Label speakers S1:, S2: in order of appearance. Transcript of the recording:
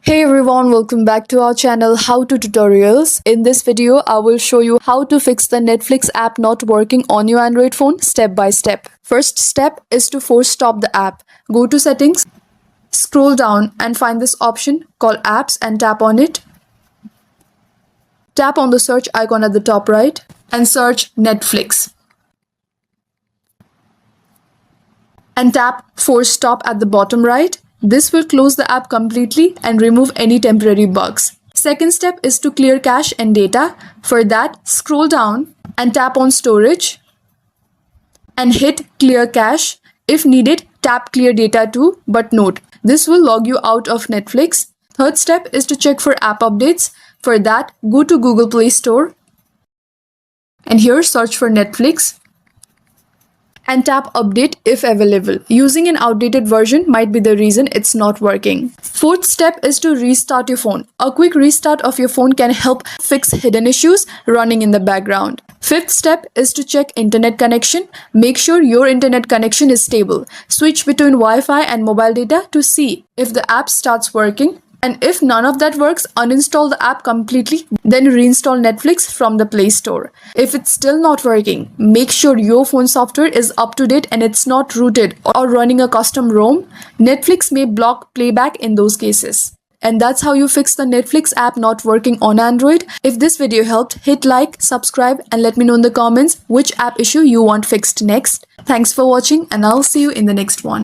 S1: Hey everyone, welcome back to our channel How to Tutorials. In this video, I will show you how to fix the Netflix app not working on your Android phone step by step. First step is to force stop the app. Go to settings, scroll down and find this option called apps and tap on it. Tap on the search icon at the top right and search Netflix. And tap force stop at the bottom right. This will close the app completely and remove any temporary bugs. Second step is to clear cache and data. For that, scroll down and tap on storage and hit clear cache. If needed, tap clear data too, but note, this will log you out of Netflix. Third step is to check for app updates. For that, go to Google Play Store and here search for Netflix and tap update if available. Using an outdated version might be the reason it's not working. Fourth step is to restart your phone. A quick restart of your phone can help fix hidden issues running in the background. Fifth step is to check internet connection. Make sure your internet connection is stable. Switch between Wi-Fi and mobile data to see if the app starts working. And if none of that works, uninstall the app completely, then reinstall Netflix from the Play Store. If it's still not working, make sure your phone software is up to date and it's not rooted or running a custom ROM. Netflix may block playback in those cases. And that's how you fix the Netflix app not working on Android. If this video helped, hit like, subscribe and let me know in the comments which app issue you want fixed next. Thanks for watching and I'll see you in the next one.